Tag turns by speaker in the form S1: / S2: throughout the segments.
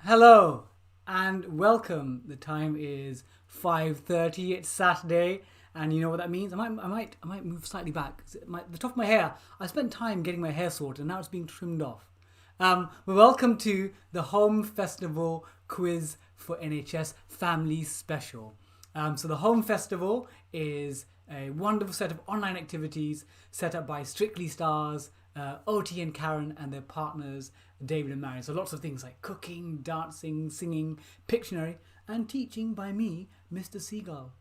S1: Hello and welcome. The time is 5:30. It's Saturday, and you know what that means. I might move slightly back. The top of my hair. I spent time getting my hair sorted, and now it's being trimmed off. Welcome to the Home Festival Quiz for NHS Family Special. So the Home Festival is a wonderful set of online activities set up by Strictly Stars, Oti and Karen and their partners David and Marius. So lots of things like cooking, dancing, singing, Pictionary, and teaching by me, Mr. Seagull.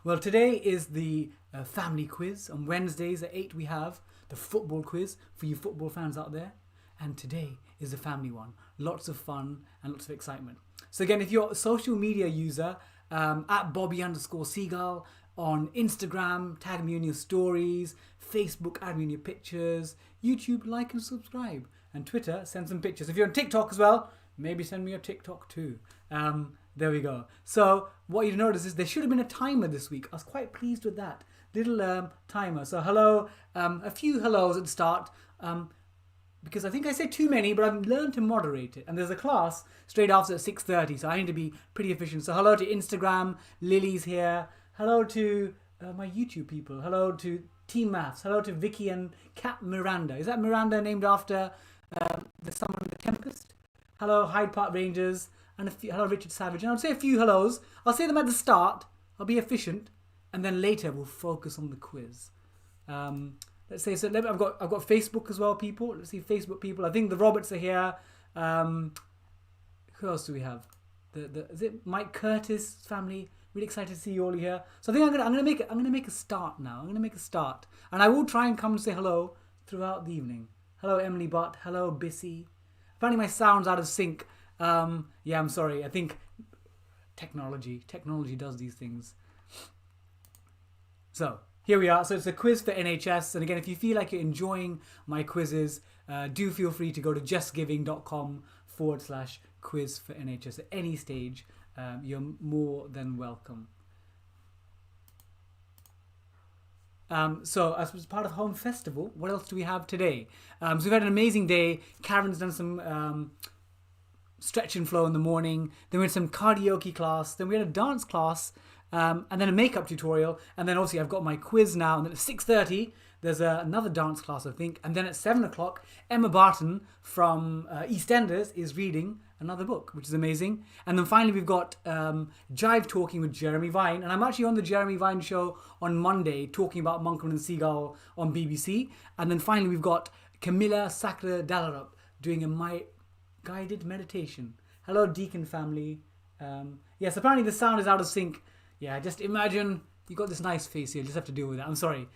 S1: Well, today is the family quiz. On Wednesdays at 8 we have the football quiz for you football fans out there. And today is the family one. Lots of fun and lots of excitement. So again, if you're a social media user, at Bobby_Seagull on Instagram, tag me in your stories, Facebook, add me in your pictures, YouTube, like and subscribe, and Twitter, send some pictures. If you're on TikTok as well, maybe send me a TikTok too. There we go. So what you notice is there should have been a timer this week. I was quite pleased with that little timer. So hello, a few hellos at the start. Because I think I said too many, but I've learned to moderate it. And there's a class straight after at 6:30, so I need to be pretty efficient. So hello to Instagram, Lily's here. Hello to my YouTube people. Hello to Team Maths. Hello to Vicky and Cat Miranda. Is that Miranda named after the Summer of the Tempest? Hello Hyde Park Rangers. And hello Richard Savage. And I'll say a few hellos. I'll say them at the start. I'll be efficient. And then later we'll focus on the quiz. Let's say, so I've got Facebook as well, people. Let's see, Facebook people. I think the Roberts are here. Who else do we have? Is it Mike Curtis family? Really excited to see you all here. So I think I'm gonna make a start now. I'm gonna make a start, and I will try and come and say hello throughout the evening. Hello Emily Butt. Hello Bissy. Apparently my sound's out of sync. Yeah, I'm sorry. I think technology does these things. So here we are. So it's a quiz for NHS. And again, if you feel like you're enjoying my quizzes, do feel free to go to justgiving.com/quiz for NHS at any stage. You're more than welcome. So as part of Home Festival, what else do we have today? So we've had an amazing day. Karen's done some stretch and flow in the morning. Then we had some karaoke class. Then we had a dance class. And then a makeup tutorial, and then obviously I've got my quiz now, and then at 6:30 there's another dance class, I think, and then at 7 o'clock Emma Barton from EastEnders is reading another book, which is amazing. And then finally we've got Jive Talking with Jeremy Vine, and I'm actually on the Jeremy Vine show on Monday talking about Monkman and Seagull on BBC. And then finally we've got Camilla Sakra Dalarup doing a guided meditation. Hello Deacon family. Yes, apparently the sound is out of sync. Yeah, just imagine you got this nice face here. You just have to deal with that. I'm sorry.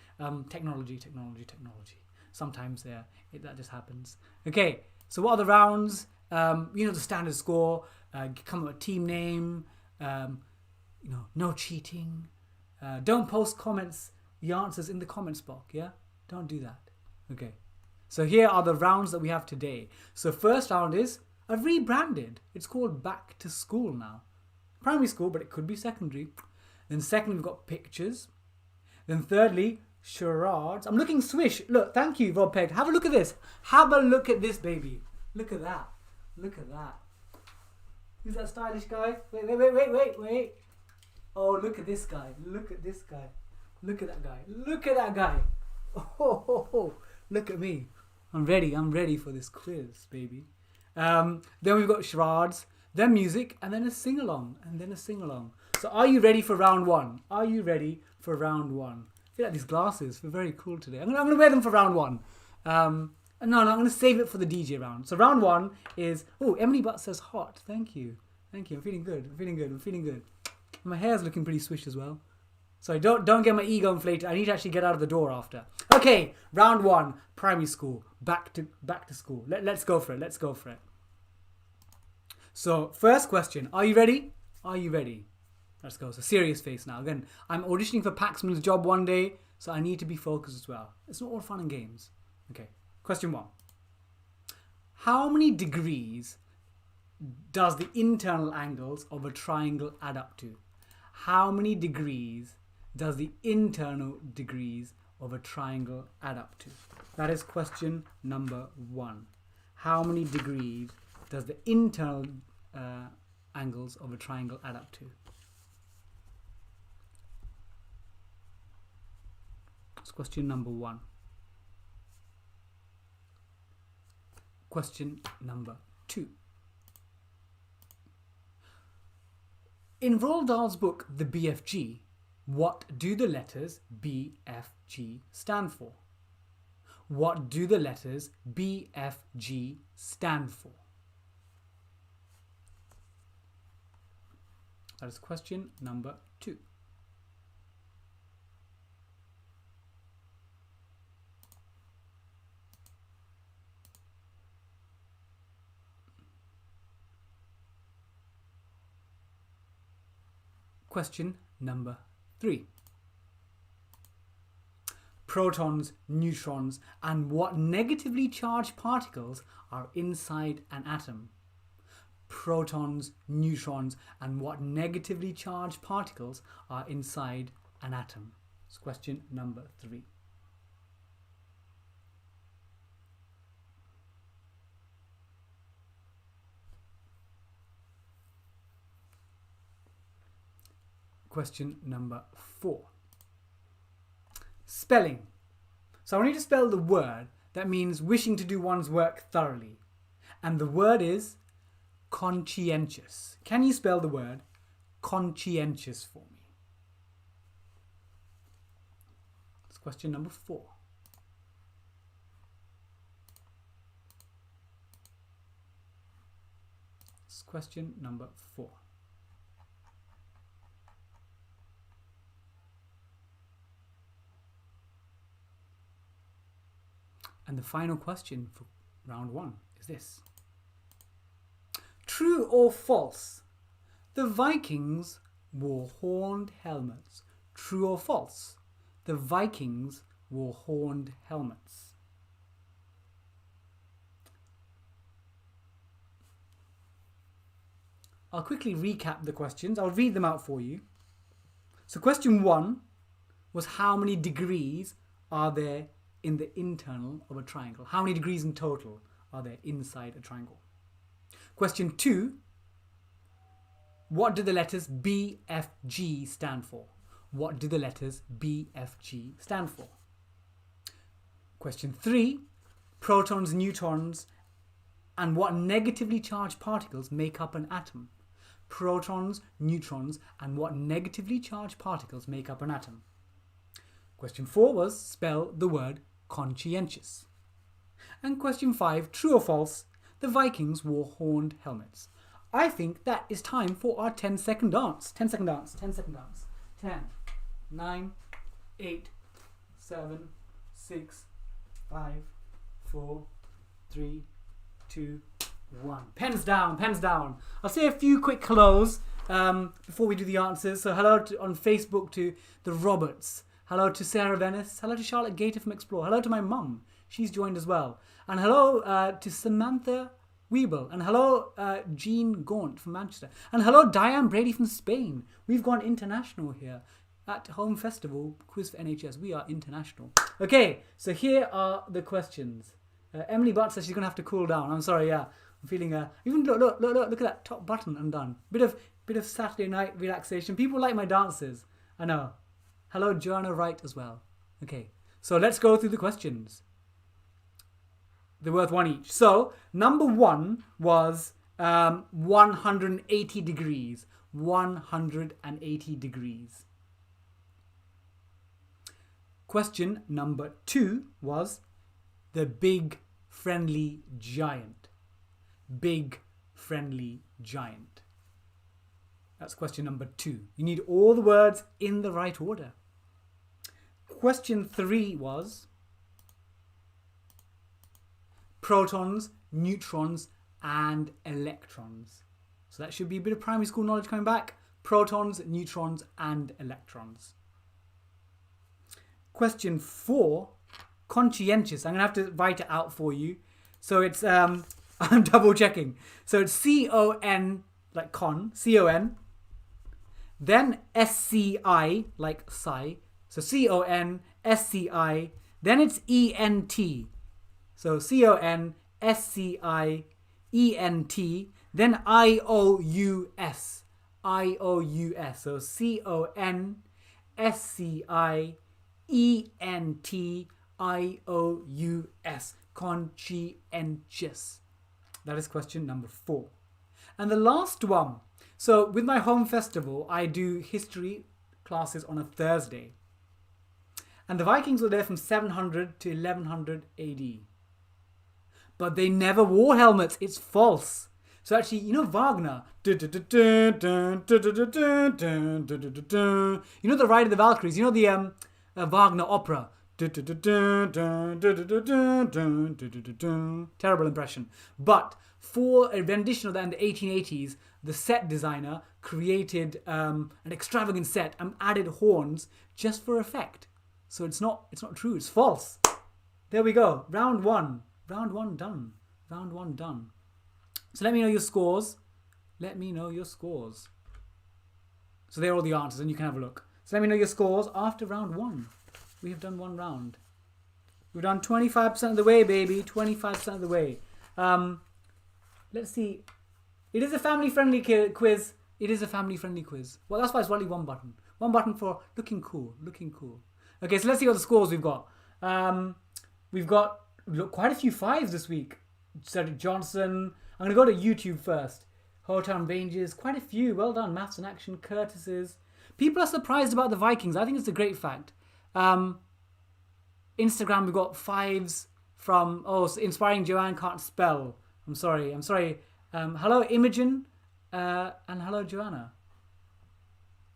S1: Technology. Sometimes that just happens. Okay, so what are the rounds? The standard score. Come up with a team name. No cheating. Don't post comments, the answers in the comments box, yeah? Don't do that. Okay. So here are the rounds that we have today. So first round is, I've rebranded. It's called Back to School now. Primary school, but it could be secondary. Then secondly, we've got pictures. Then thirdly, charades. I'm looking swish. Look, thank you, Rob Peg. Have a look at this. Have a look at this, baby. Look at that. Look at that. Who's that stylish guy? Wait. Oh, look at this guy. Look at this guy. Look at that guy. Look at that guy. Oh. Look at me. I'm ready for this quiz, baby. Then we've got charades, then music, and then a sing-along, So are you ready for round one? I feel like these glasses feel very cool today. I'm going to wear them for round one. No, I'm going to save it for the DJ round. So round one is, Emily Butt says hot. Thank you. I'm feeling good. My hair's looking pretty swish as well. Sorry, don't get my ego inflated. I need to actually get out of the door after. Okay, round one, primary school, back to school. Let's go for it. So first question, are you ready? Let's go. So serious face now. Again, I'm auditioning for Paxman's job one day, so I need to be focused as well. It's not all fun and games. Okay, question one. How many degrees does the internal angles of a triangle add up to? How many degrees does the internal degrees of a triangle add up to? That is question number one. How many degrees does the internal angles of a triangle add up to? That's question number 1. Question number 2. In Roald Dahl's book, The BFG, what do the letters BFG stand for? What do the letters BFG stand for? That is question number 2. Question number 3. Protons, neutrons, and what negatively charged particles are inside an atom? Protons, neutrons, and what negatively charged particles are inside an atom? It's question number 3. Question number 4. Spelling. So I want you to spell the word that means wishing to do one's work thoroughly. And the word is conscientious. Can you spell the word conscientious for me? That's question number 4. That's question number 4. And the final question for round 1 is this. True or false? The Vikings wore horned helmets. True or false? The Vikings wore horned helmets. I'll quickly recap the questions. I'll read them out for you. So question 1 was how many degrees are there in the internal of a triangle? How many degrees in total are there inside a triangle? Question 2, what do the letters BFG stand for? What do the letters BFG stand for? Question 3, protons, neutrons, and what negatively charged particles make up an atom? Protons, neutrons, and what negatively charged particles make up an atom? Question 4 was spell the word conscientious. And question 5, true or false, the Vikings wore horned helmets. I think that is time for our 10-second dance. 10-second dance, 10-second dance. 10, 9, 8, 7, 6, 5, 4, 3, 2, 1. Pens down, pens down. I'll say a few quick hellos before we do the answers. So hello on Facebook to the Roberts. Hello to Sarah Venice. Hello to Charlotte Gator from Explore. Hello to my mum. She's joined as well. And hello to Samantha Weeble. And hello Jean Gaunt from Manchester. And hello Diane Brady from Spain. We've gone international here at Home Festival Quiz for NHS. We are international. Okay, so here are the questions. Emily Butt says she's going to have to cool down. I'm sorry, yeah. I'm feeling even look at that top button undone. Bit of Saturday night relaxation. People like my dances. I know. Hello, Joanna Wright as well. Okay, so let's go through the questions. They're worth 1 each. So, number 1 was 180 degrees. 180 degrees. Question number 2 was the big friendly giant. Big friendly giant. That's question number 2. You need all the words in the right order. Question 3 was protons, neutrons, and electrons. So that should be a bit of primary school knowledge coming back. Protons, neutrons, and electrons. Question 4, conscientious. I'm going to have to write it out for you. So it's, I'm double checking. So it's C-O-N, like con, C-O-N. Then S-C-I, like psi. So C-O-N-S-C-I. Then it's E-N-T. So C-O-N-S-C-I-E-N-T. Then I-O-U-S. I-O-U-S. So C-O-N-S-C-I-E-N-T-I-O-U-S. Conscientious. That is question number 4. And the last one. So with my home festival, I do history classes on a Thursday. And the Vikings were there from 700 to 1100 AD. But they never wore helmets. It's false. So actually, you know Wagner? You know the Ride of the Valkyries? You know the Wagner opera? Terrible impression. But for a rendition of that in the 1880s, the set designer created an extravagant set and added horns just for effect. So it's not true. It's false. There we go. Round 1. Round 1 done. Round 1 done. So let me know your scores. Let me know your scores. So there are all the answers and you can have a look. So let me know your scores after round 1. We have done 1 round. We've done 25% of the way, baby. 25% of the way. Let's see. It is a family-friendly quiz. It is a family-friendly quiz. Well, that's why it's only 1 button. 1 button for looking cool. Looking cool. Okay, so let's see what the scores we've got. We've got quite a few 5s this week. Cedric Johnson. I'm going to go to YouTube first. Hotown Ranges. Quite a few. Well done. Maths in Action. Curtis's. People are surprised about the Vikings. I think it's a great fact. Instagram, we've got 5s from... Oh, Inspiring Joanne Can't Spell. I'm sorry. Hello, Imogen. And hello, Joanna.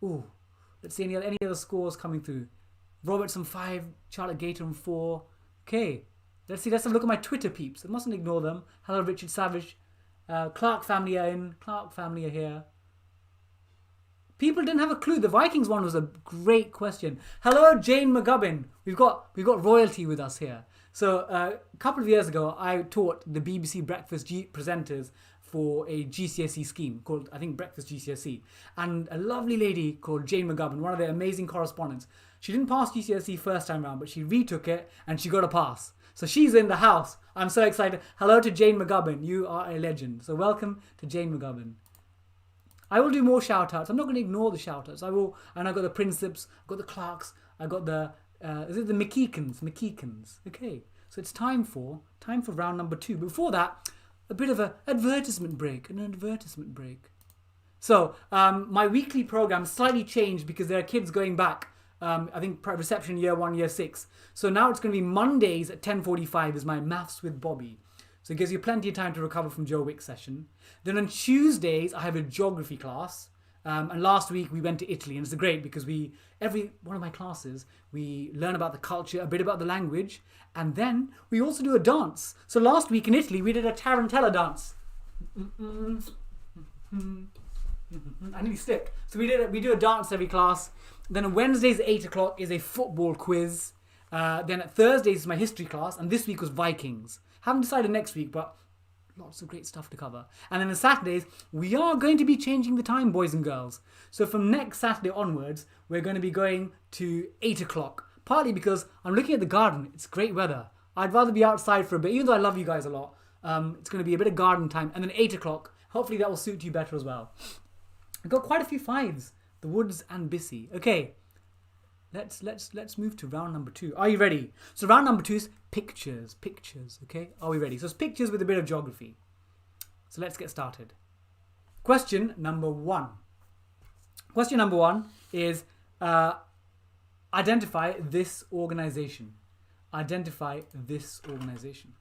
S1: Ooh. Let's see any other scores coming through. Robertson 5. Charlotte Gator 4. Okay. Let's see. Let's have a look at my Twitter peeps. I mustn't ignore them. Hello, Richard Savage. Clark family are in. Clark family are here. People didn't have a clue. The Vikings one was a great question. Hello, Jane McGubbin. We've got royalty with us here. So a couple of years ago, I taught the BBC Breakfast presenters for a GCSE scheme called, I think, Breakfast GCSE. And a lovely lady called Jane McGubbin, one of their amazing correspondents. She didn't pass GCSE first time round, but she retook it and she got a pass. So she's in the house. I'm so excited. Hello to Jane McGubbin. You are a legend. So welcome to Jane McGubbin. I will do more shout-outs. I'm not going to ignore the shout-outs. I will. And I've got the Princips. I've got the Clarks. I've got the... is it the McKeekans? McKeekans. Okay. So it's time for round number 2. Before that, a bit of an advertisement break. So my weekly program slightly changed because there are kids going back. I think reception year 1, year 6. So now it's going to be Mondays at 10:45 is my Maths with Bobby. So it gives you plenty of time to recover from Joe Wick's session. Then on Tuesdays, I have a geography class. And last week we went to Italy, and it's great because every one of my classes, we learn about the culture, a bit about the language, and then we also do a dance. So last week in Italy, we did a tarantella dance. I nearly stick. So we do a dance every class. Then on Wednesdays at 8 o'clock is a football quiz. Then at Thursdays is my history class, and this week was Vikings. Haven't decided next week, but lots of great stuff to cover. And then on Saturdays, we are going to be changing the time, boys and girls. So from next Saturday onwards, we're going to be going to 8 o'clock. Partly because I'm looking at the garden. It's great weather. I'd rather be outside for a bit, even though I love you guys a lot. It's going to be a bit of garden time. And then 8 o'clock, hopefully that will suit you better as well. I've got quite a few 5s. The Woods and Bissy. Okay. Let's move to round number 2. Are you ready? So round number 2 is pictures. Okay, are we ready? So it's pictures with a bit of geography. So let's get started. Question number 1. Question number 1 is identify this organization. Identify this organization.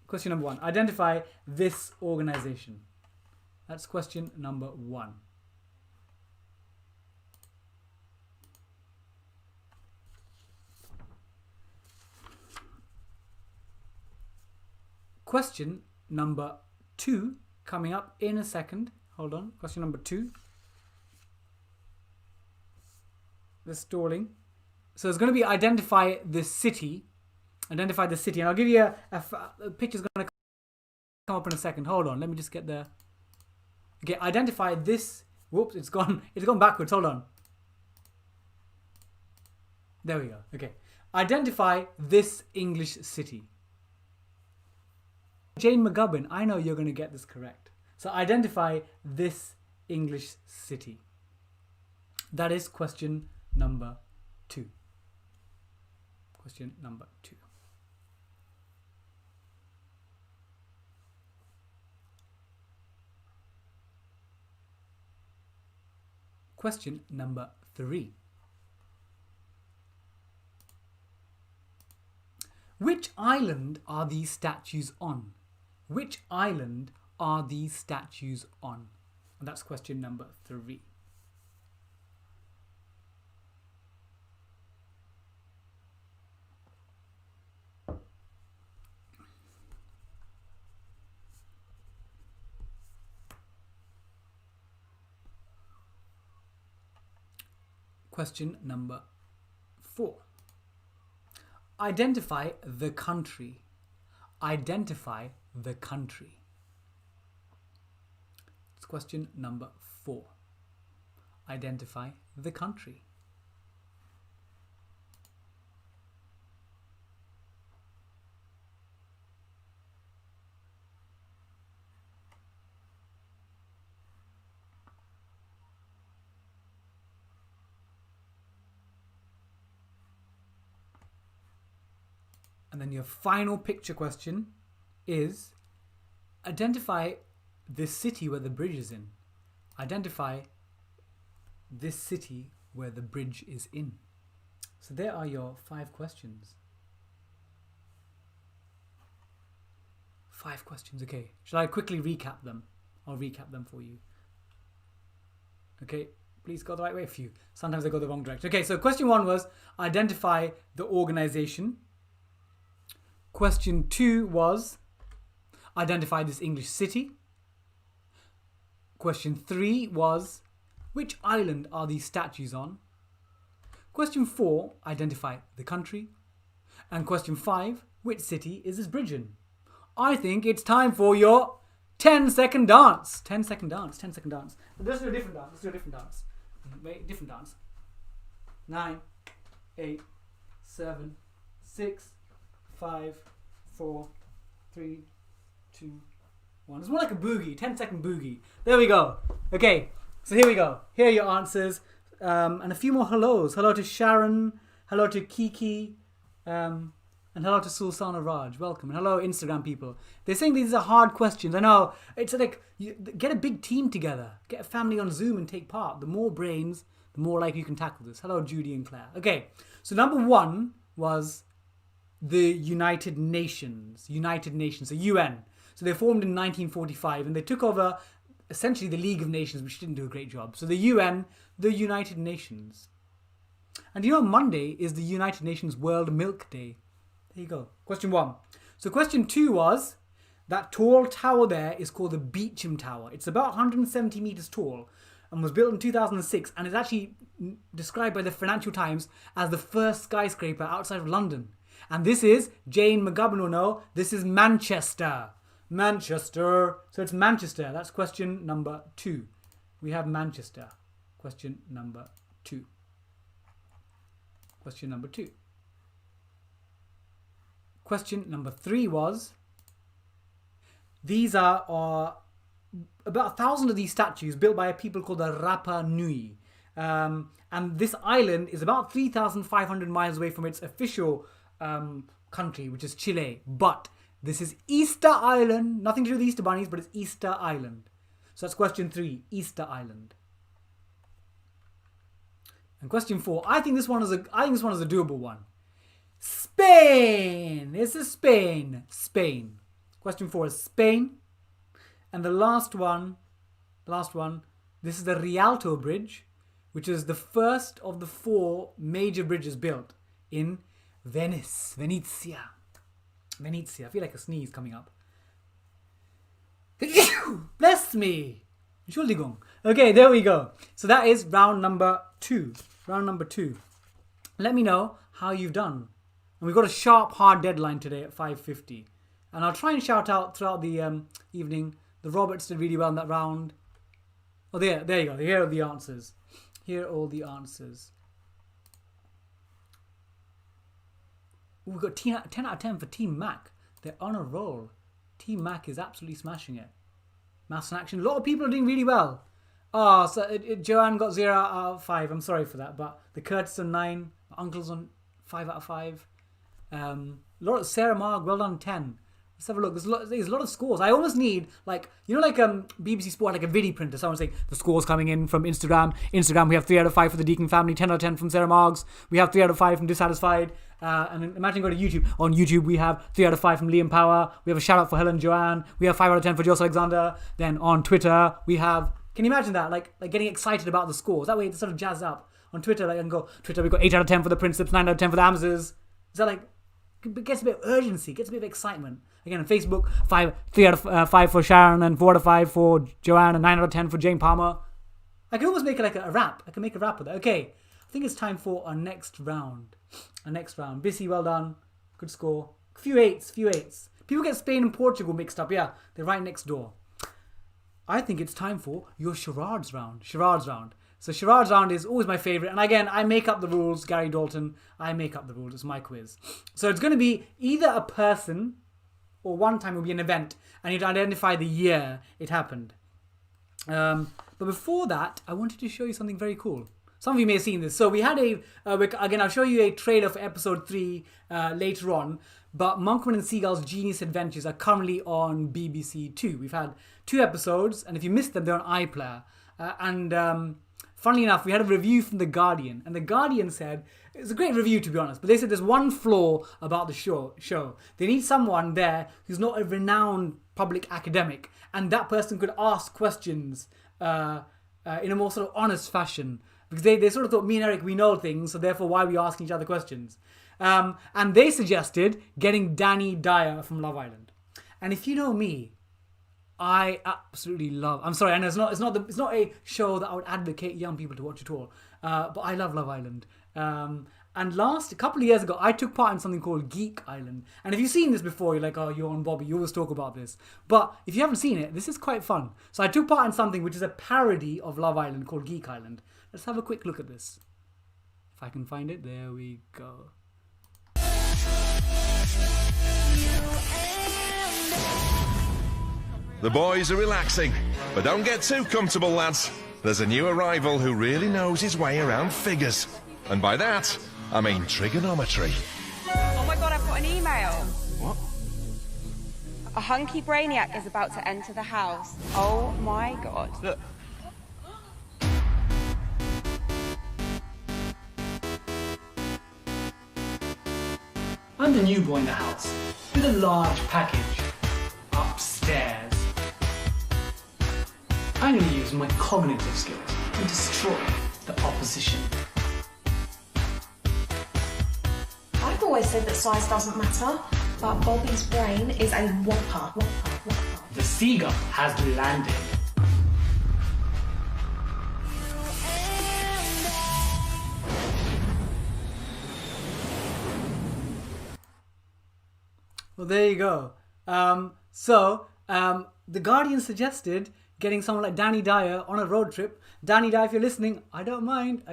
S1: Question number 1. Identify this organization. That's question number 1. Question number 2 coming up in a second. Hold on. Question number 2. The stalling. So it's going to be identify the city. Identify the city. And I'll give you a picture's going to come up in a second. Hold on. Let me just get there. Okay, identify this. Whoops, it's gone backwards. Hold on. There we go. Okay. Identify this English city. Jane McGubbin, I know you're going to get this correct. So identify this English city. That is question number 2. Question number 2. Question number 3. Which island are these statues on? Which island are these statues on? And that's question number 3. Question number 4. Identify the country. Identify the country. It's question number 4. Identify the country. And then your final picture question is identify this city where the bridge is in. Identify this city where the bridge is in. So there are your 5 questions. 5 questions, okay. Shall I quickly recap them? I'll recap them for you. Okay, please go the right way for you. Sometimes I go the wrong direction. Okay, so question 1 was identify the organization. Question 2 was identify this English city. Question 3 was which island are these statues on? Question 4, identify the country. And question 5, which city is this bridge in? I think it's time for your 10-second dance. 10-second dance, 10-second dance. Let's do a different dance. Let's do a different dance. Wait, different dance. 9, 8, 7, 6, 5, 4, 3, 2, 1. It's more like a boogie, 10-second boogie. There we go. Okay, so here we go. Here are your answers. And a few more hellos. Hello to Sharon. Hello to Kiki. And hello to Sulsana Raj. Welcome. And hello, Instagram people. They're saying these are hard questions. I know. It's like, get a big team together. Get a family on Zoom and take part. The more brains, the more likely you can tackle this. Hello, Judy and Claire. Okay, so number 1 was the United Nations. United Nations, the UN. So they formed in 1945 and they took over essentially the League of Nations, which didn't do a great job. So the UN, the United Nations. And you know, Monday is the United Nations World Milk Day. There you go. Question 1. So question 2 was that tall tower there is called the Beecham Tower. It's about 170 meters tall and was built in 2006 and is actually described by the Financial Times as the first skyscraper outside of London. And this is, Jane McGubbin will know, this is Manchester. Manchester. So it's Manchester. That's question number 2. We have Manchester. Question number 2. Question number 2. Question number 3 was, these are about 1,000 of these statues built by a people called the Rapa Nui. And this island is about 3,500 miles away from its official country, which is Chile. But this is Easter Island. Nothing to do with Easter bunnies, but it's Easter Island. So that's question 3, Easter Island. And question 4, I think this one is a doable one. Spain. This is Spain. Spain. Question 4 is Spain. And the last one, this is the Rialto Bridge, which is the first of the 4 major bridges built in Venice. Venezia. I feel like a sneeze coming up. Bless me. Entschuldigung. Okay, there we go. So that is round number 2. Round number 2. Let me know how you've done. And we've got a sharp, hard deadline today at 5:50. And I'll try and shout out throughout the evening. The Roberts did really well in that round. Oh, there you go. Here are the answers. Here are all the answers. We've got 10 out of 10 for Team Mac. They're on a roll. Team Mac is absolutely smashing it. Maths in action. A lot of people are doing really well. Oh, so Joanne got 0 out of 5. I'm sorry for that, but the Curtis on 9. My uncle's on 5 out of 5. Sarah Marg, well done, 10. Let's have a look. There's a lot of scores. I almost need, BBC Sport, like a video printer. Someone saying the scores coming in from Instagram. Instagram, we have 3 out of 5 for the Deacon family, 10 out of 10 from Sarah Margs. We have 3 out of 5 from Dissatisfied. And then imagine going to YouTube. On YouTube, we have 3 out of 5 from Liam Power. We have a shout out for Helen Joanne. We have 5 out of 10 for Jose Alexander. Then on Twitter, we have, can you imagine that? Like getting excited about the scores. That way it's sort of jazzed up. On Twitter, I can go, Twitter, we've got 8 out of 10 for the Princeps, 9 out of 10 for the Amzers. Is that it gets a bit of urgency, gets a bit of excitement. Again, on Facebook, 3 out of 5 for Sharon, and 4 out of 5 for Joanne, and 9 out of 10 for Jane Palmer. I can almost make it like a rap. I can make a rap with it. Okay, I think it's time for our next round. Bissy, well done. Good score. Few eights. People get Spain and Portugal mixed up. Yeah, they're right next door. I think it's time for your charades round. So charades round is always my favourite. And again, I make up the rules, Gary Dalton. I make up the rules. It's my quiz. So it's going to be either a person or one time it will be an event. And you'd identify the year it happened. But before that, I wanted to show you something very cool. Some of you may have seen this. So we had again, I'll show you a trailer for episode 3 later on. But Monkman and Seagull's Genius Adventures are currently on BBC 2. We've had 2 episodes. And if you missed them, they're on iPlayer. Funnily enough, we had a review from The Guardian. And The Guardian said, it's a great review to be honest, but they said there's one flaw about the show. They need someone there who's not a renowned public academic. And that person could ask questions in a more sort of honest fashion. Because they sort of thought, me and Eric, we know things, so therefore why are we asking each other questions? And they suggested getting Danny Dyer from Love Island. And if you know me, I absolutely love. I'm sorry, and it's not a show that I would advocate young people to watch at all. But I love Love Island. And a couple of years ago, I took part in something called Geek Island. And if you've seen this before, you're like, oh, you're on Bobby. You always talk about this. But if you haven't seen it, this is quite fun. So I took part in something which is a parody of Love Island called Geek Island. Let's have a quick look at this. If I can find it, there we go.
S2: The boys are relaxing, but don't get too comfortable, lads. There's a new arrival who really knows his way around figures. And by that, I mean trigonometry.
S3: Oh my god, I've got an email.
S2: What?
S3: A hunky brainiac is about to enter the house. Oh my god.
S2: Look.
S1: I'm the new boy in the house, with a large package upstairs. I'm going to use my cognitive skills and destroy the opposition.
S4: I've always said that size doesn't matter, but Bobby's brain is a whopper.
S1: The seagull has landed. Well, there you go. The Guardian suggested getting someone like Danny Dyer on a road trip. Danny Dyer, if you're listening, I don't mind.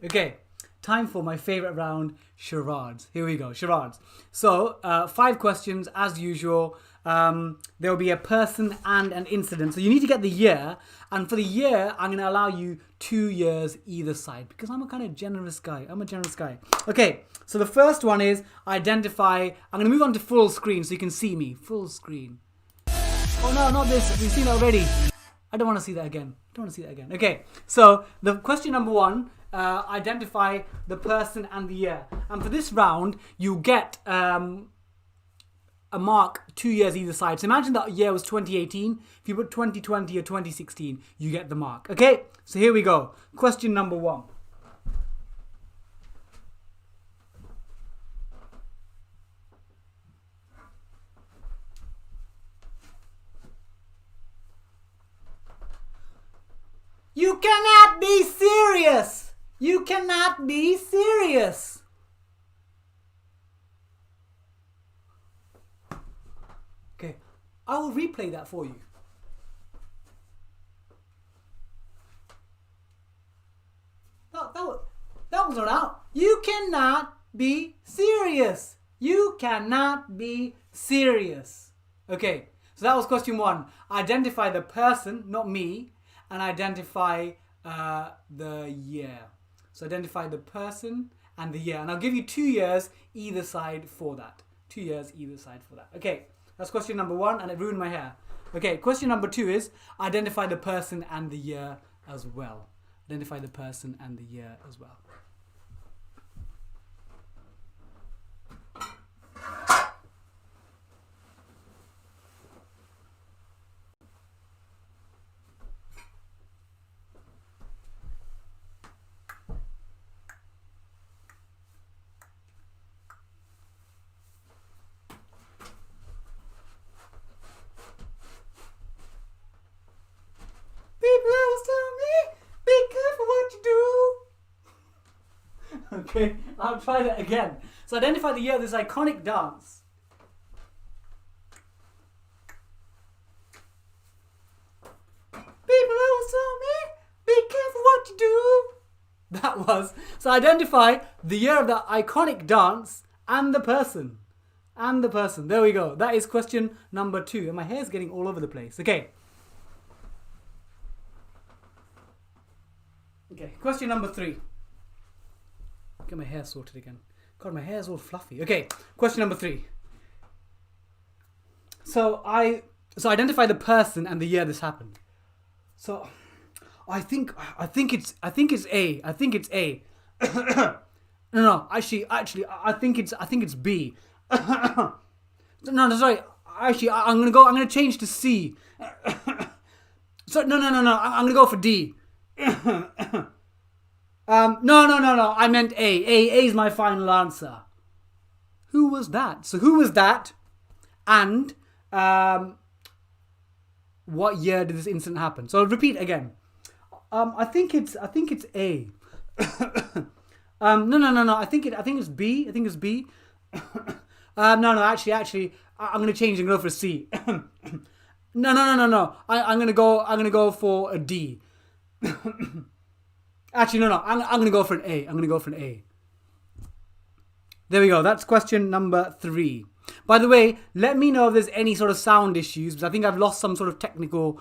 S1: Okay, time for my favourite round, charades. Here we go, charades. So, 5 questions as usual. There will be a person and an incident. So you need to get the year. And for the year, I'm going to allow you 2 years either side. Because I'm a kind of generous guy. Okay, so the first one is identify. I'm going to move on to full screen so you can see me. Full screen. Oh no, not this. We've seen it already. I don't want to see that again. Okay, so the question number 1. Identify the person and the year. And for this round, you get a mark 2 years either side. So imagine that year was 2018. If you put 2020 or 2016, you get the mark. Okay, so here we go. Question number 1. You cannot be serious! You cannot be serious! Okay, I will replay that for you. That was not out. You cannot be serious. You cannot be serious. Okay, so that was question 1. Identify the person, not me, and identify the year. So identify the person and the year. And I'll give you 2 years either side for that. 2 years either side for that. Okay, that's question number 1, and it ruined my hair. Okay, question number 2 is identify the person and the year as well. Identify the person and the year as well. People always tell me, be careful what you do. Okay, I'll try that again. So identify the year of this iconic dance. People always tell me, be careful what you do. That was. So identify the year of the iconic dance and the person. And the person. There we go. That is question number 2. And my hair's getting all over the place. Okay. Okay, question number 3. Get my hair sorted again. God, my hair's all fluffy. Okay, question number 3. So identify the person and the year this happened. So I think it's A. I think it's A. No, actually, I think it's B. No, sorry. Actually, I'm gonna change to C. So no. I'm gonna go for D. No. I meant A. A is my final answer. Who was that? So who was that? And what year did this incident happen? So I'll repeat again. I think it's A. No. I think it's B. I think it's B. No. Actually, I'm gonna change and go for a C. No. I'm gonna go for a D. Actually, no. I'm gonna go for an A. I'm gonna go for an A. There we go. That's question number 3. By the way, let me know if there's any sort of sound issues, because I think I've lost some sort of technical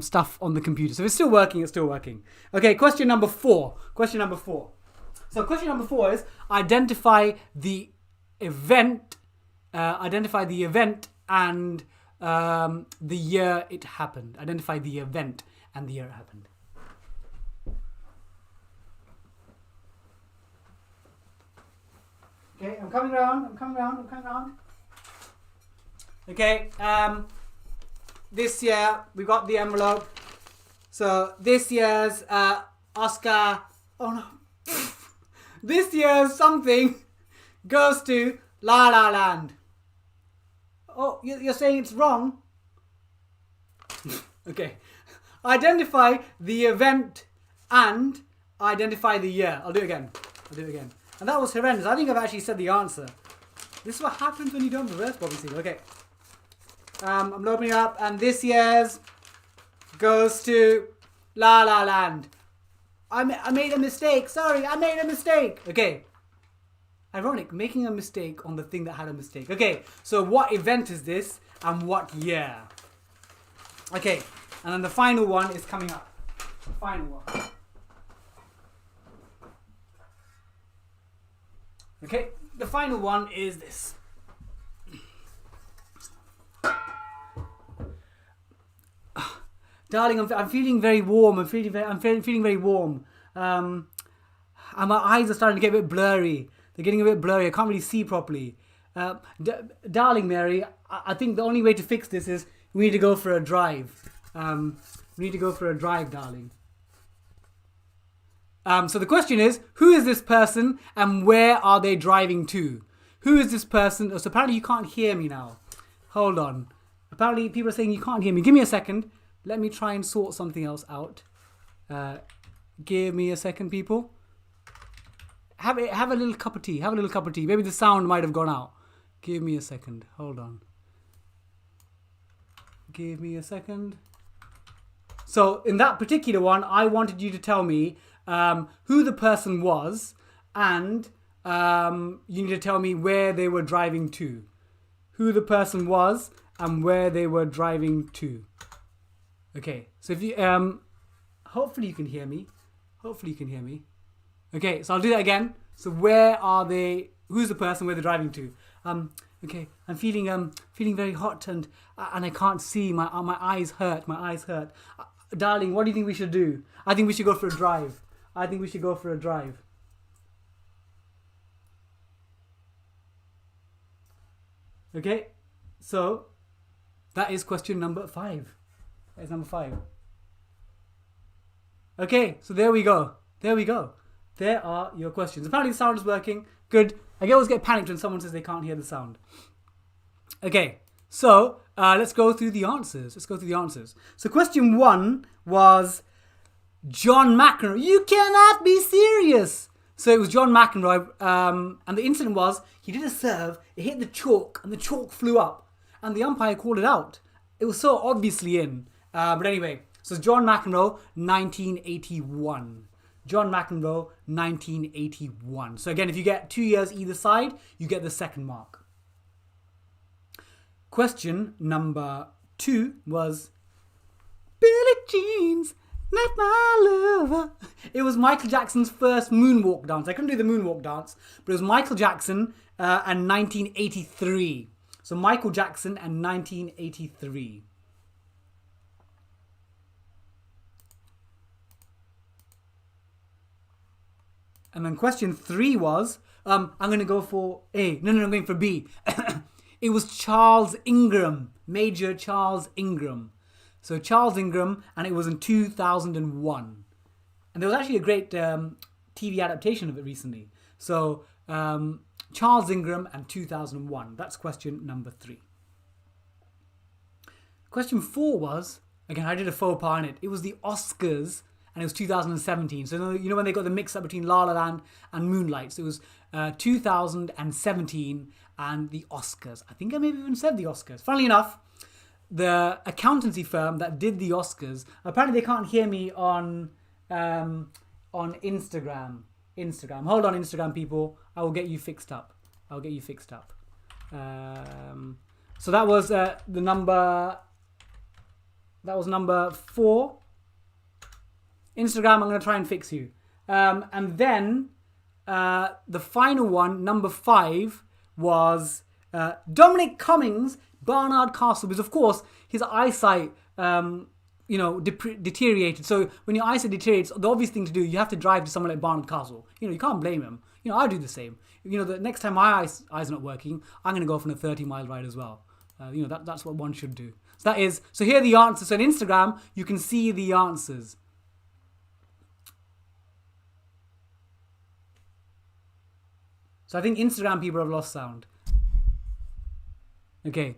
S1: stuff on the computer. So if it's still working, it's still working. Okay, question number 4. Question number 4. So question number 4 is identify the event. Identify the event and the year it happened. Identify the event and the year it happened. Okay, I'm coming around. Okay, this year we got the envelope. So this year's Oscar, oh no, this year's something goes to La La Land. Oh, you're saying it's wrong? Okay, identify the event and identify the year. I'll do it again. And that was horrendous. I think I've actually said the answer. This is what happens when you don't reverse Bobby Seagull. Okay. I'm opening up, and this year's goes to La La Land. I made a mistake. Sorry, I made a mistake. Okay. Ironic, making a mistake on the thing that had a mistake. Okay, so what event is this and what year? Okay, and then the final one is coming up. The final one. Okay, the final one is this. Darling, I'm feeling very warm. I'm feeling very warm. And my eyes are starting to get a bit blurry. They're getting a bit blurry. I can't really see properly. Darling Mary, I think the only way to fix this is we need to go for a drive. We need to go for a drive, darling. So the question is, who is this person and where are they driving to? Who is this person? Oh, so apparently you can't hear me now. Hold on. Apparently people are saying you can't hear me. Give me a second. Let me try and sort something else out. Give me a second, people. Have a little cup of tea. Have a little cup of tea. Maybe the sound might have gone out. Give me a second. Hold on. Give me a second. So in that particular one, I wanted you to tell me who the person was, and you need to tell me where they were driving to. Who the person was and where they were driving to. Okay, so if you hopefully you can hear me. Okay, so I'll do that again. So where are they? Who's the person? Where they're driving to? Okay, I'm feeling very hot and I can't see. My eyes hurt. Darling, what do you think we should do? I think we should go for a drive. Okay, so that is question number 5. That is number 5. Okay, so there we go. There are your questions. Apparently the sound is working. Good. I always get panicked when someone says they can't hear the sound. Okay, so let's go through the answers. So question 1 was John McEnroe. You cannot be serious. So it was John McEnroe, and the incident was he did a serve, it hit the chalk, and the chalk flew up, and the umpire called it out. It was so obviously in. But anyway, so John McEnroe, 1981. John McEnroe, 1981. So again, if you get 2 years either side, you get the second mark. Question number 2 was Billie Jean's not my lover. It was Michael Jackson's first moonwalk dance. I couldn't do the moonwalk dance, but it was Michael Jackson and 1983. So Michael Jackson and 1983. And then question 3 was, I'm going to go for A. No, I'm going for B. It was Charles Ingram, Major Charles Ingram. So Charles Ingram, and it was in 2001. And there was actually a great TV adaptation of it recently. So Charles Ingram and 2001. That's question number 3. Question 4 was, again, I did a faux pas in it. It was the Oscars, and it was 2017. So you know when they got the mix-up between La La Land and Moonlight? So it was 2017 and the Oscars. I think I maybe even said the Oscars. Funnily enough, the accountancy firm that did the Oscars, apparently they can't hear me on Instagram. Hold on, Instagram people. I will get you fixed up. So that was the number. That was number 4. Instagram, I'm going to try and fix you. And then the final one, number 5, was Dominic Cummings, Barnard Castle, because of course his eyesight, deteriorated. So when your eyesight deteriorates, the obvious thing to do, you have to drive to somewhere like Barnard Castle. You can't blame him. I do the same. The next time my eyes not working, I'm going to go for a 30-mile ride as well. That's what one should do. So here are the answers. So on Instagram, you can see the answers. So I think Instagram people have lost sound. Okay.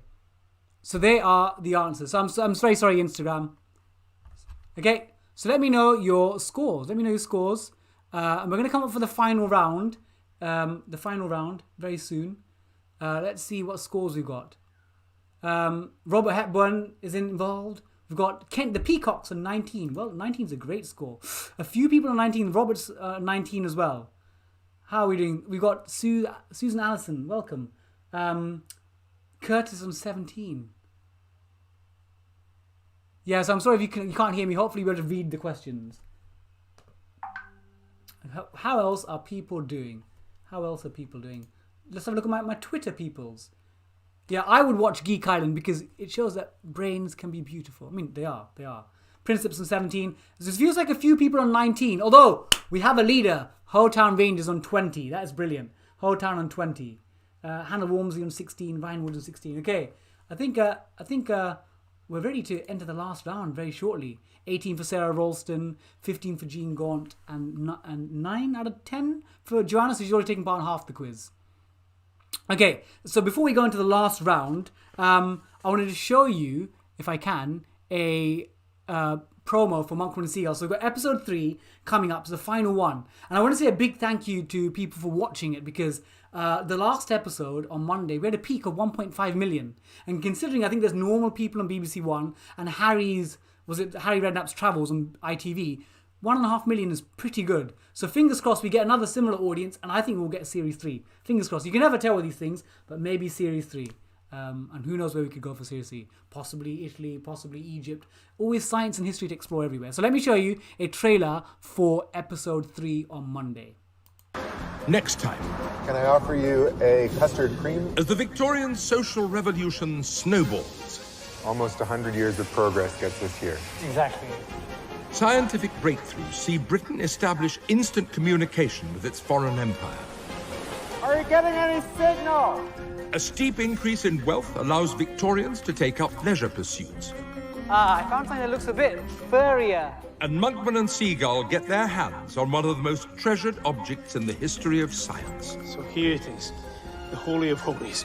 S1: So they are the answers. So I'm very sorry, Instagram. Okay. So let me know your scores. And we're going to come up for the final round. Very soon. Let's see what scores we've got. Robert Hepburn is involved. We've got Kent the Peacocks on 19. Well, 19 is a great score. A few people on 19. Robert's 19 as well. How are we doing? We've got Susan Allison. Welcome. Curtis on 17. Yeah, so I'm sorry if you can't hear me. Hopefully you'll be able to read the questions. How else are people doing? Let's have a look at my Twitter peoples. Yeah, I would watch Geek Island because it shows that brains can be beautiful. I mean, they are. Princeps on 17. This feels like a few people on 19. Although, we have a leader. Hotown Rangers on 20. That is brilliant. Hotown on 20. Hannah Walmsley on 16. Ryan Woods on 16. Okay, I think we're ready to enter the last round very shortly. 18 for Sarah Ralston, 15 for Jean Gaunt, and 9 out of 10 for Joanna, so she's already taken part in half the quiz. Okay, so before we go into the last round, I wanted to show you, if I can, a promo for Monkman and Seagull. So we've got episode 3 coming up, so the final one. And I want to say a big thank you to people for watching it, because the last episode on Monday, we had a peak of 1.5 million. And considering I think there's normal people on BBC One, and Harry Redknapp's Travels on ITV, 1.5 million is pretty good. So fingers crossed we get another similar audience, and I think we'll get Series 3. Fingers crossed. You can never tell with these things, but maybe Series 3. And who knows where we could go for seriously. Possibly Italy, possibly Egypt. Always science and history to explore everywhere. So let me show you a trailer for episode 3 on Monday.
S5: Next time,
S6: Can I offer you a custard cream?
S5: as the Victorian social revolution snowballs,
S6: Almost 100 years of progress gets us here.
S7: Exactly.
S5: scientific breakthroughs see Britain establish instant communication with its foreign empire.
S7: Are you getting any signal?
S5: A steep increase in wealth allows Victorians to take up leisure pursuits.
S7: I found something that looks a bit furrier.
S5: And Monkman and Seagull get their hands on one of the most treasured objects in the history of science.
S8: So here it is, the Holy of Holies.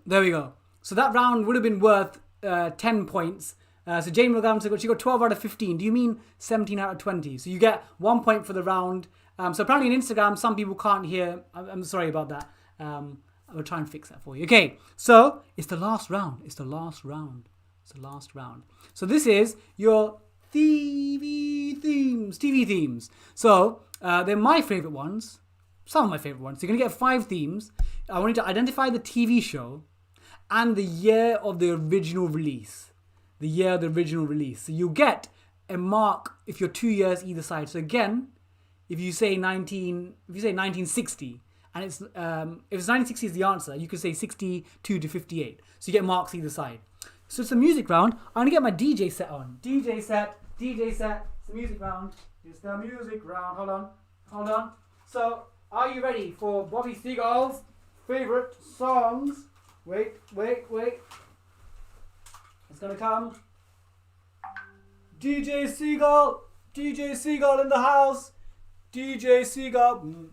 S1: There we go. So that round would have been worth 10 points. So Jane McGowan, she got 12 out of 15. Do you mean 17 out of 20? So you get 1 point for the round. So apparently on Instagram, some people can't hear. I'm sorry about that. I'll try and fix that for you. Okay, so it's the last round. It's the last round. So this is your TV themes. So they're my favourite ones. Some of my favourite ones. So you're going to get 5 themes. I want you to identify the TV show and the year of the original release. So you get a mark if you're 2 years either side. So again, if you say 1960 and it's if it's 1960 is the answer, you could say 62 to 58. So you get marks either side. So it's a music round. I'm gonna get my DJ set on. DJ set. It's the music round. Hold on. So are you ready for Bobby Seagull's favorite songs? Wait. It's gonna come. DJ Seagull in the house. DJ Seagull.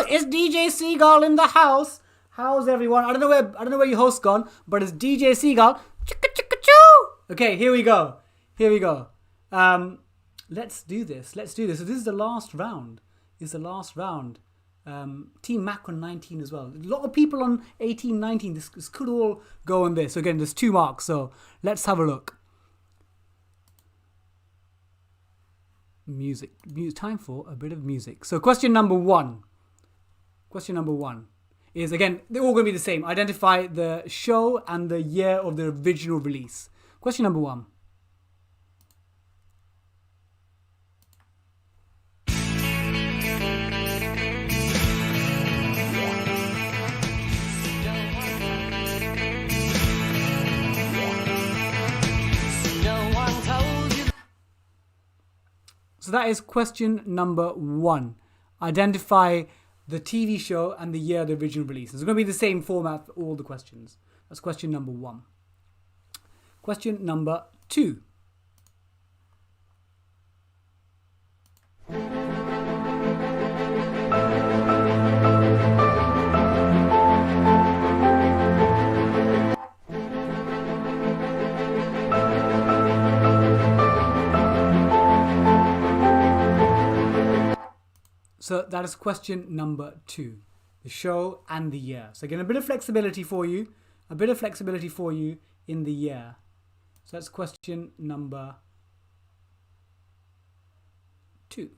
S1: It's DJ Seagull in the house. How's everyone? I don't know where your host's gone, but it's DJ Seagull. Okay, here we go. Let's do this. So this is the last round. Team Mac on 19 as well. A lot of people on 18, 19. This could all go on this. So again, there's 2 marks. So let's have a look. Music. Time for a bit of music. So question number one is, again, they're all going to be the same. Identify the show and the year of the original release. Question number 1. So that is question number 1. Identify the TV show and the year of the original release. It's going to be the same format for all the questions. That's question number 1. Question number 2. So that is question number 2, the show and the year. So again, a bit of flexibility for you in the year. So that's question number 2.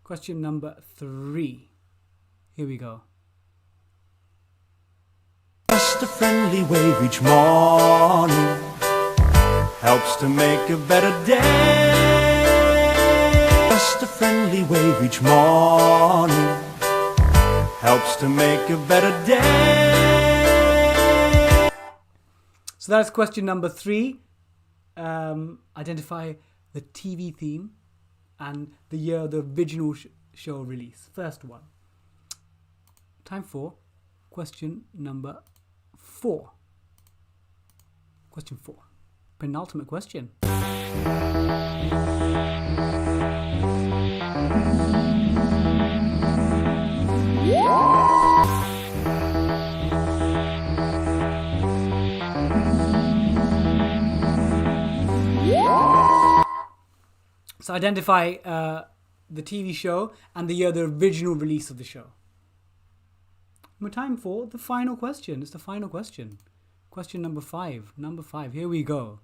S1: Question number 3. Here we go.
S9: Just a friendly wave each morning helps to make a better day. Just a friendly wave each morning helps to make a better day.
S1: So that's question number 3. Identify the TV theme and the year of the original show release. First one. Time for question number 4. Question 4. Penultimate question. So identify the TV show and the year of the original release of the show. More time for the final question. It's the final question. Question number 5. Here we go.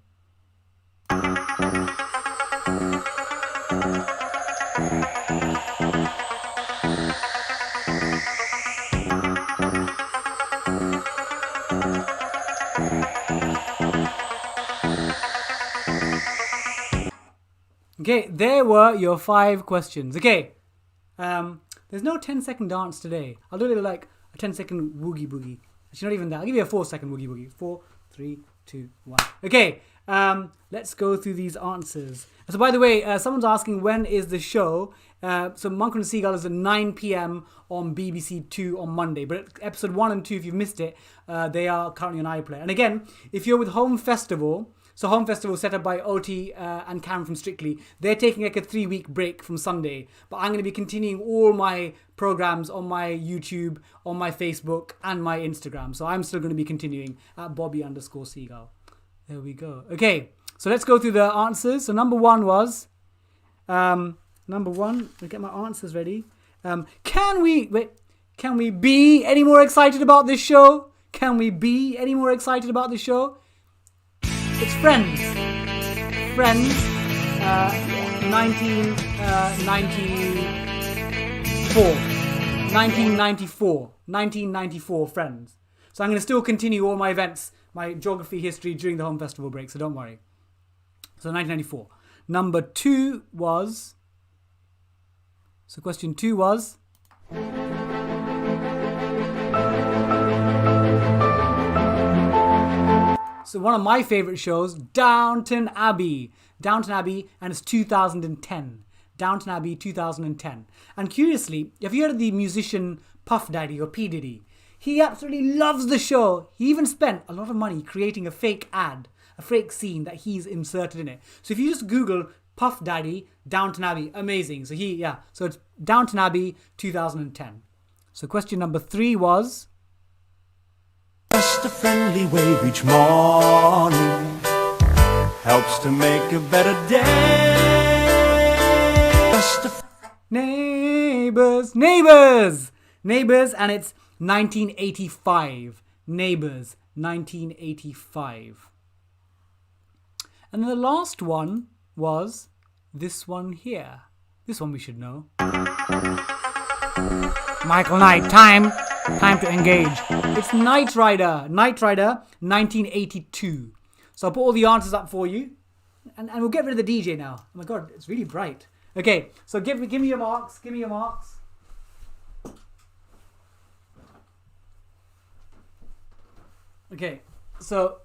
S1: Okay, there were your 5 questions. Okay, there's no 10-second dance today. I'll do a little like a 10-second woogie boogie. Actually, not even that. I'll give you a 4-second woogie boogie. 4, 3, 2, 1. Okay, let's go through these answers. So, by the way, someone's asking when is the show. So, Monk and Seagull is at 9 p.m. on BBC 2 on Monday. But episode 1 and 2, if you've missed it, they are currently on iPlayer. And again, if you're with Home Festival, so Home Festival set up by Oti and Karen from Strictly, they're taking like a 3-week break from Sunday. But I'm going to be continuing all my programs on my YouTube, on my Facebook, and my Instagram. So I'm still going to be continuing at Bobby_Seagull. There we go. Okay, so let's go through the answers. So number 1 was... Number 1, I'll get my answers ready. Can we be any more excited about this show? Can we be any more excited about this show? It's Friends. Friends, 1994, Friends. So I'm going to still continue all my events, my geography, history during the Home Festival break, so don't worry. So 1994. Number 2 was... So question 2 was... So one of my favourite shows, Downton Abbey. Downton Abbey, and it's 2010. Downton Abbey 2010. And curiously, have you heard of the musician Puff Daddy or P. Diddy? He absolutely loves the show. He even spent a lot of money creating a fake ad, a fake scene that he's inserted in it. So if you just Google Puff Daddy, Downton Abbey, amazing. So so it's Downton Abbey 2010. So question number 3 was...
S9: Just a friendly wave each morning helps to make a better day. Just a
S1: Neighbours, and it's 1985. Neighbours, 1985. And then the last one was this one here. This one we should know. Michael Knight, time to engage. It's Knight Rider, 1982. So I'll put all the answers up for you, and we'll get rid of the DJ now. Oh my God, it's really bright. Okay, so give me your marks. Give me your marks. Okay, so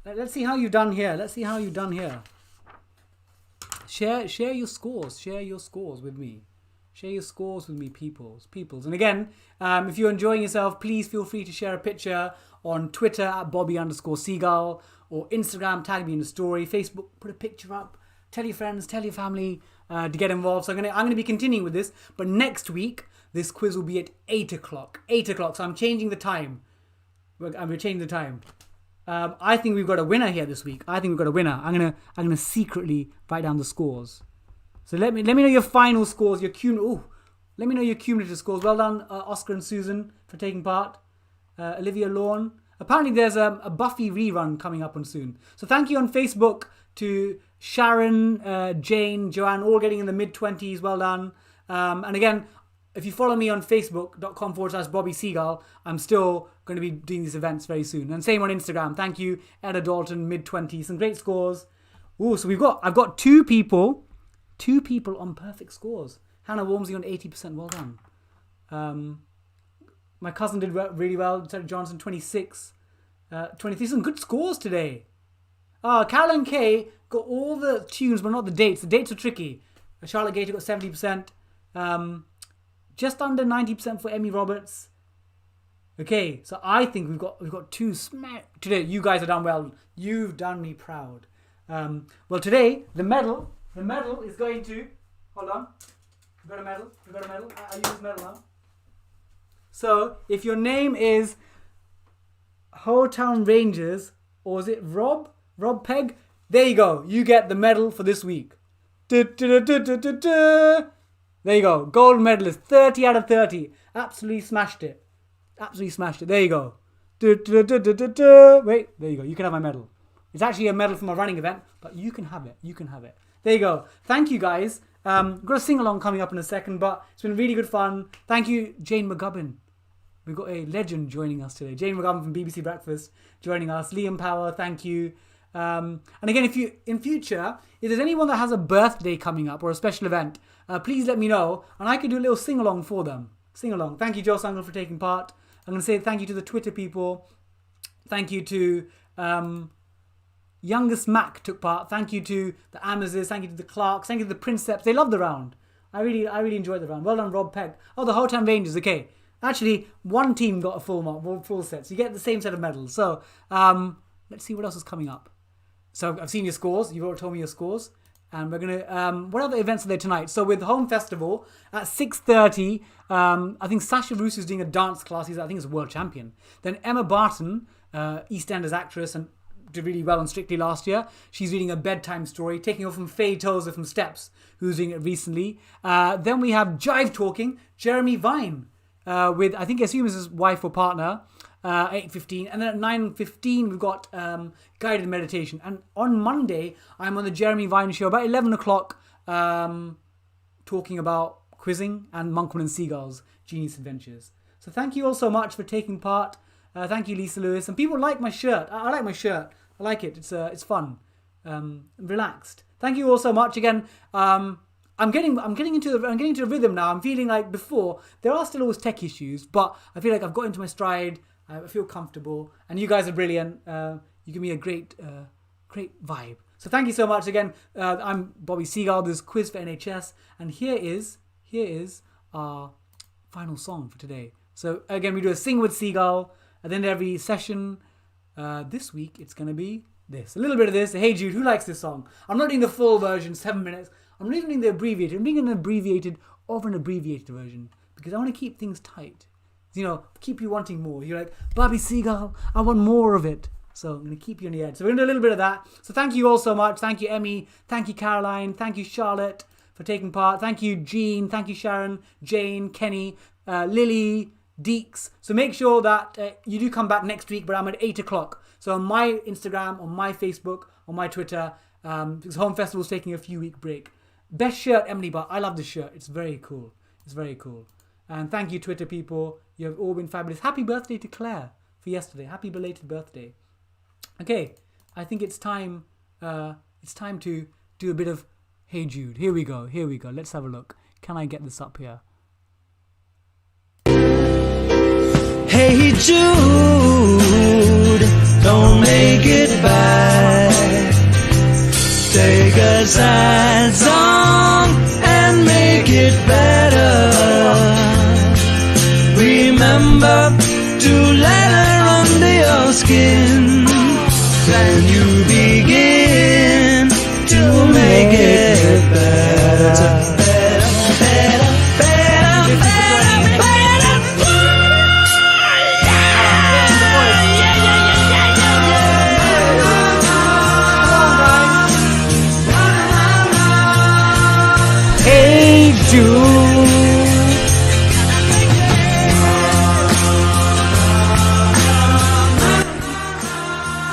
S1: let's see how you've done here. Share your scores. Share your scores with me. Share your scores with me, peoples. And again, if you're enjoying yourself, please feel free to share a picture on Twitter at Bobby_Seagull, or Instagram, tag me in the story. Facebook, put a picture up. Tell your friends, tell your family to get involved. So I'm gonna be continuing with this, but next week this quiz will be at 8 o'clock. 8 o'clock. So I'm changing the time. We're changing the time. I think we've got a winner here this week. I'm gonna secretly write down the scores. So let me know your final scores. Let me know your cumulative scores. Well done, Oscar and Susan, for taking part. Olivia Lawn. Apparently there's a Buffy rerun coming up on soon. So thank you on Facebook to Sharon, Jane, Joanne, all getting in the mid-20s. Well done. And again, if you follow me on Facebook.com/Bobby Seagull, I'm still going to be doing these events very soon. And same on Instagram. Thank you, Etta Dalton, mid-20s. Some great scores. Ooh, so I've got two people on perfect scores. Hannah Walmsley on 80%. Well done. My cousin did really well. Terry Johnson, 26. 23. Some good scores today. Carolyn Kay got all the tunes, but not the dates. The dates are tricky. Charlotte Gator got 70%. Just under 90% for Emmy Roberts. Okay, so I think we've got two smack today. You guys have done well. You've done me proud. Well, today the medal is going to. Hold on. We've got a medal. I use this medal now. So if your name is Hotown Rangers, or is it Rob Pegg? There you go. You get the medal for this week. There you go. Gold medalist. 30 out of 30. Absolutely smashed it. There you go. Wait, there you go. You can have my medal. It's actually a medal from a running event, but you can have it. There you go. Thank you, guys. We've got a sing-along coming up in a second, but it's been really good fun. Thank you, Jane McGubbin. We've got a legend joining us today. Jane McGubbin from BBC Breakfast joining us. Liam Power, thank you. And again, if you in future, if there's anyone that has a birthday coming up or a special event, please let me know, and I could do a little sing along for them. Sing along. Thank you, Joe Sangle, for taking part. I'm going to say thank you to the Twitter people. Thank you to Youngest Mac took part. Thank you to the Amazes. Thank you to the Clarks. Thank you to the Princeps. They loved the round. I really enjoyed the round. Well done, Rob Peck. Oh, the Hotan Rangers. Okay. Actually, one team got a full set. So you get the same set of medals. So let's see what else is coming up. So I've seen your scores. You've already told me your scores. And we're going to... what other events are there tonight? So with Home Festival, at 6:30, I think Sasha Roos is doing a dance class. I think he's a world champion. Then Emma Barton, EastEnders actress, and did really well on Strictly last year. She's reading a bedtime story, taking over from Faye Tozer from Steps, who's doing it recently. Then we have Jive Talking, Jeremy Vine, with, I think, I assume is his wife or partner, 8:15. And then at 9:15, we've got Guided Meditation. And on Monday, I'm on the Jeremy Vine show, about 11 o'clock, talking about quizzing and Monkman and Seagull's Genius Adventures. So thank you all so much for taking part. Thank you, Lisa Lewis. And people like my shirt. I like my shirt. I like it. It's fun. Relaxed. Thank you all so much again. I'm getting into the rhythm now. I'm feeling like before there are still always tech issues, but I feel like I've got into my stride. I feel comfortable, and you guys are brilliant. You give me a great vibe. So thank you so much again. I'm Bobby Seagull. This is Quiz for NHS, and here is our final song for today. So again, we do a Sing with Seagull. And then every session, this week, it's going to be this. A little bit of this. Hey Jude, who likes this song? I'm not doing the full version, 7 minutes. I'm not even doing the abbreviated. I'm doing an abbreviated version. Because I want to keep things tight. You know, keep you wanting more. You're like, Bobby Seagull, I want more of it. So I'm going to keep you on the edge. So we're going to do a little bit of that. So thank you all so much. Thank you, Emmy. Thank you, Caroline. Thank you, Charlotte, for taking part. Thank you, Jean. Thank you, Sharon, Jane, Kenny, Lily, Deeks. So make sure that you do come back next week, but I'm at 8 o'clock. So on my Instagram, on my Facebook, on my Twitter, because Home Festival's taking a few week break. Best shirt, Emily Butt. I love this shirt. It's very cool. It's very cool. And thank you, Twitter people. You have all been fabulous. Happy birthday to Claire for yesterday. Happy belated birthday. Okay, I think it's time. It's time to do a bit of Hey Jude. Here we go. Let's have a look. Can I get this up here?
S9: Hey Jude, don't make it bad. Take a sad song and make it better. Remember to let her under your skin. Then you begin to make it better.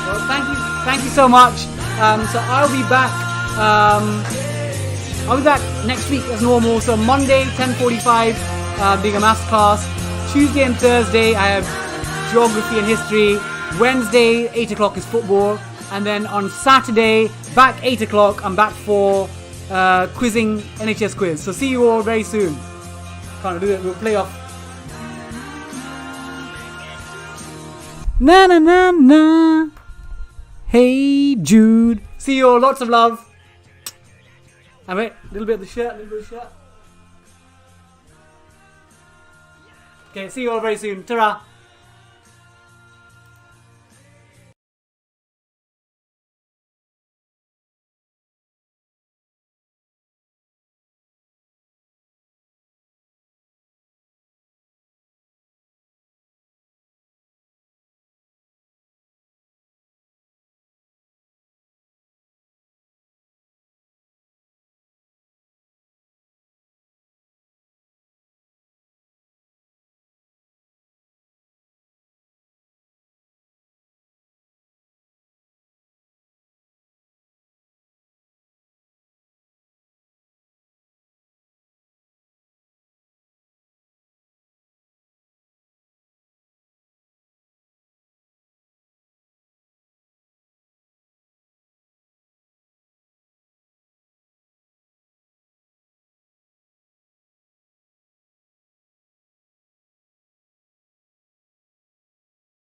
S1: Well, thank you so much. So I'll be back. I'll be back next week as normal. So Monday 10:45, being a maths class. Tuesday and Thursday I have geography and history. Wednesday 8 o'clock is football, and then on Saturday back 8 o'clock I'm back for quizzing NHS quiz. So see you all very soon. Can't do it. We'll play off. Na na na na. Hey Jude. See you all. Lots of love. And wait, a little bit of the shirt. Okay, see you all very soon. Ta-ra.